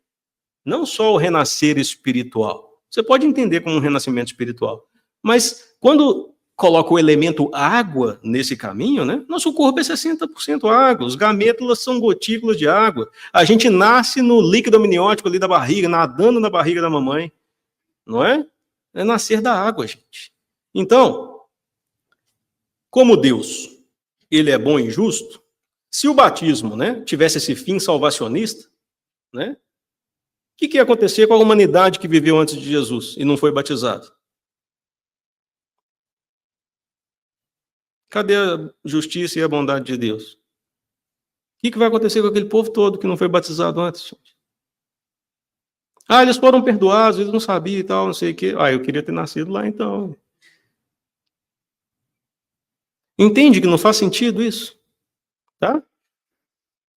Não só o renascer espiritual. Você pode entender como um renascimento espiritual. Mas quando coloca o elemento água nesse caminho, né? Nosso corpo é 60% água, os gamétulas são gotículas de água. A gente nasce no líquido amniótico ali da barriga, nadando na barriga da mamãe. Não é? É nascer da água, gente. Então, como Deus, ele é bom e justo, se o batismo, né, tivesse esse fim salvacionista, né, o que ia acontecer com a humanidade que viveu antes de Jesus e não foi batizada? Cadê a justiça e a bondade de Deus? O que vai acontecer com aquele povo todo que não foi batizado antes, gente? Ah, eles foram perdoados, eles não sabiam e tal, não sei o quê. Ah, eu queria ter nascido lá então. Entende que não faz sentido isso? Tá?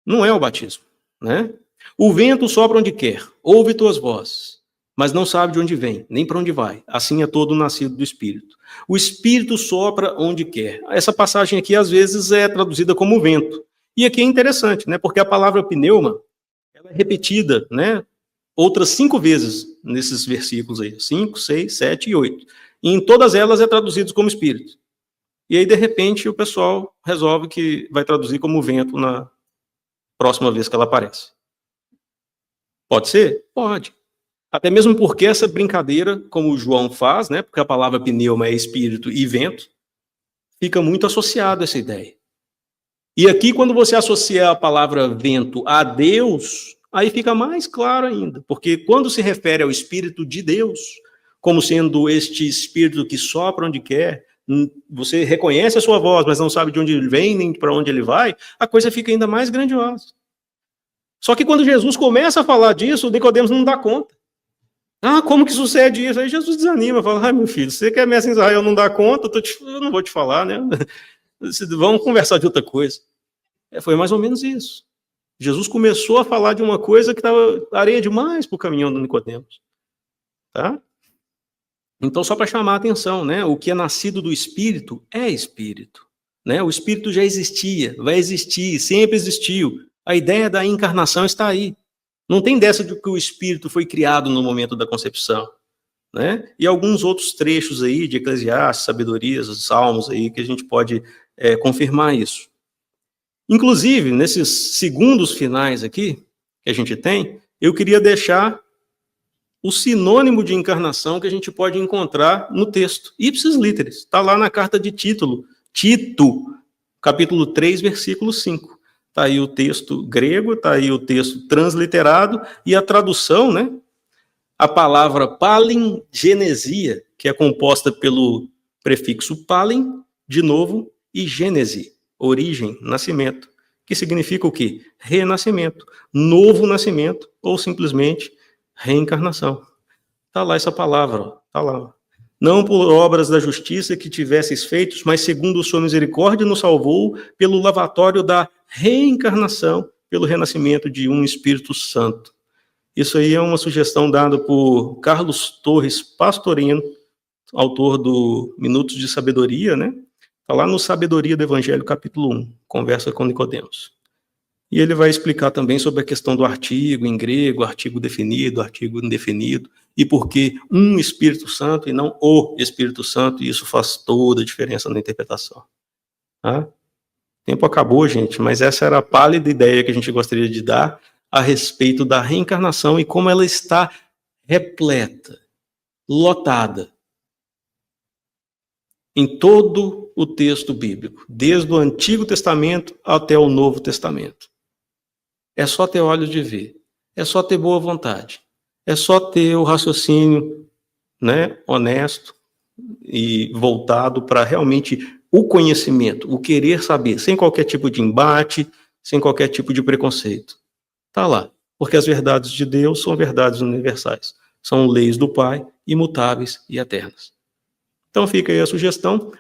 Não é o batismo, né? O vento sopra onde quer, ouve tuas vozes, mas não sabe de onde vem, nem para onde vai. Assim é todo nascido do Espírito. O Espírito sopra onde quer. Essa passagem aqui, às vezes, é traduzida como vento. E aqui é interessante, né? Porque a palavra pneuma, ela é repetida, né? Outras 5 vezes nesses versículos aí. 5, 6, 7 e 8. E em todas elas é traduzido como Espírito. E aí, de repente, o pessoal resolve que vai traduzir como vento na próxima vez que ela aparece. Pode ser? Pode. Até mesmo porque essa brincadeira, como o João faz, né, porque a palavra pneuma é espírito e vento, fica muito associado a essa ideia. E aqui, quando você associa a palavra vento a Deus, aí fica mais claro ainda, porque quando se refere ao Espírito de Deus, como sendo este Espírito que sopra onde quer, você reconhece a sua voz, mas não sabe de onde ele vem, nem para onde ele vai, a coisa fica ainda mais grandiosa. Só que quando Jesus começa a falar disso, o Nicodemos não dá conta. Ah, como que sucede isso? Aí Jesus desanima, fala, ai meu filho, você que é mestre em Israel não dá conta, eu não vou te falar, né? Vamos conversar de outra coisa. Foi mais ou menos isso. Jesus começou a falar de uma coisa que estava areia demais para o caminhão do Nicodemos. Tá? Então, só para chamar a atenção, né? O que é nascido do Espírito é Espírito. Né? O Espírito já existia, vai existir, sempre existiu. A ideia da encarnação está aí. Não tem dessa de que o Espírito foi criado no momento da concepção. Né? E alguns outros trechos aí de Eclesiastes, Sabedorias, Salmos aí que a gente pode confirmar isso. Inclusive, nesses segundos finais aqui que a gente tem, eu queria deixar o sinônimo de encarnação que a gente pode encontrar no texto. Ipsis literis, está lá na carta de Tito, capítulo 3, versículo 5. Está aí o texto grego, está aí o texto transliterado, e a tradução, né? A palavra palingenesia, que é composta pelo prefixo palin, de novo, e gênese, origem, nascimento, que significa o quê? Renascimento, novo nascimento, ou simplesmente reencarnação. Está lá essa palavra, está lá. Não por obras da justiça que tivesseis feitos, mas segundo sua misericórdia nos salvou pelo lavatório da reencarnação, pelo renascimento de um Espírito Santo. Isso aí é uma sugestão dada por Carlos Torres Pastorino, autor do Minutos de Sabedoria, né? Está lá no Sabedoria do Evangelho, capítulo 1, conversa com Nicodemos. E ele vai explicar também sobre a questão do artigo em grego, artigo definido, artigo indefinido, e por que um Espírito Santo e não o Espírito Santo, e isso faz toda a diferença na interpretação. Tá? O tempo acabou, gente, mas essa era a pálida ideia que a gente gostaria de dar a respeito da reencarnação e como ela está repleta, lotada, em todo o texto bíblico, desde o Antigo Testamento até o Novo Testamento. É só ter olhos de ver, é só ter boa vontade, é só ter o raciocínio, né, honesto e voltado para realmente o conhecimento, o querer saber, sem qualquer tipo de embate, sem qualquer tipo de preconceito. Está lá, porque as verdades de Deus são verdades universais, são leis do Pai, imutáveis e eternas. Então fica aí a sugestão,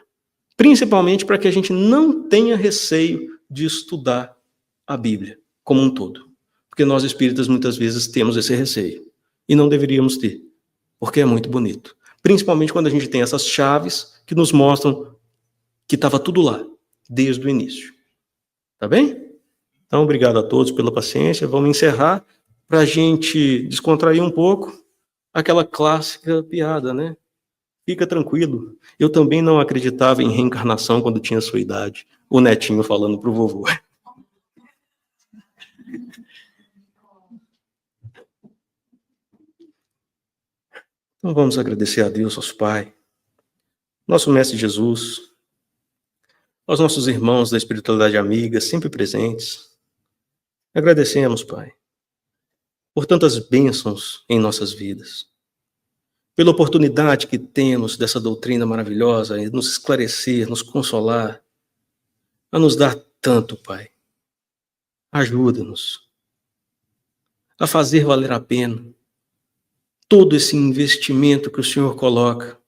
principalmente para que a gente não tenha receio de estudar a Bíblia. como um todo. Porque nós espíritas muitas vezes temos esse receio. E não deveríamos ter, porque é muito bonito. Principalmente quando a gente tem essas chaves que nos mostram que estava tudo lá, desde o início. Tá bem? Então, obrigado a todos pela paciência. Vamos encerrar para a gente descontrair um pouco aquela clássica piada, né? Fica tranquilo. Eu também não acreditava em reencarnação quando tinha sua idade. O netinho falando para o vovô. Então vamos agradecer a Deus, nosso Pai, nosso Mestre Jesus, aos nossos irmãos da espiritualidade amiga, sempre presentes. Agradecemos, Pai, por tantas bênçãos em nossas vidas, pela oportunidade que temos dessa doutrina maravilhosa e nos esclarecer, nos consolar, a nos dar tanto, Pai. Ajuda-nos a fazer valer a pena todo esse investimento que o Senhor coloca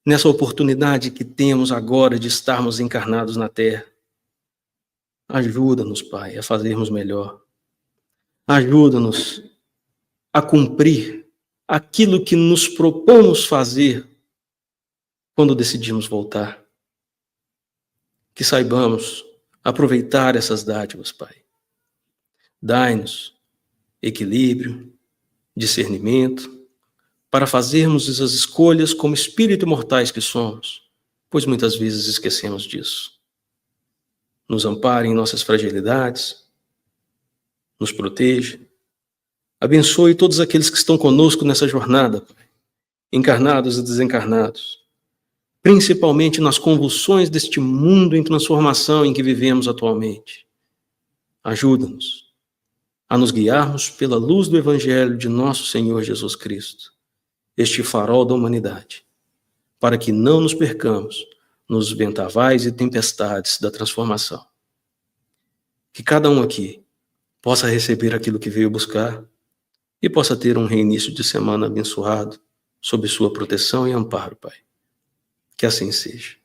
nessa oportunidade que temos agora de estarmos encarnados na Terra. Ajuda-nos, Pai, a fazermos melhor. Ajuda-nos a cumprir aquilo que nos propomos fazer quando decidimos voltar. Que saibamos aproveitar essas dádivas, Pai. Dai-nos equilíbrio, discernimento, para fazermos as escolhas como espírito imortais que somos, pois muitas vezes esquecemos disso. Nos ampare em nossas fragilidades, nos proteja, abençoe todos aqueles que estão conosco nessa jornada, Pai, encarnados e desencarnados, principalmente nas convulsões deste mundo em transformação em que vivemos atualmente. Ajuda-nos a nos guiarmos pela luz do Evangelho de nosso Senhor Jesus Cristo, este farol da humanidade, para que não nos percamos nos ventavais e tempestades da transformação. Que cada um aqui possa receber aquilo que veio buscar e possa ter um reinício de semana abençoado sob sua proteção e amparo, Pai. Que assim seja.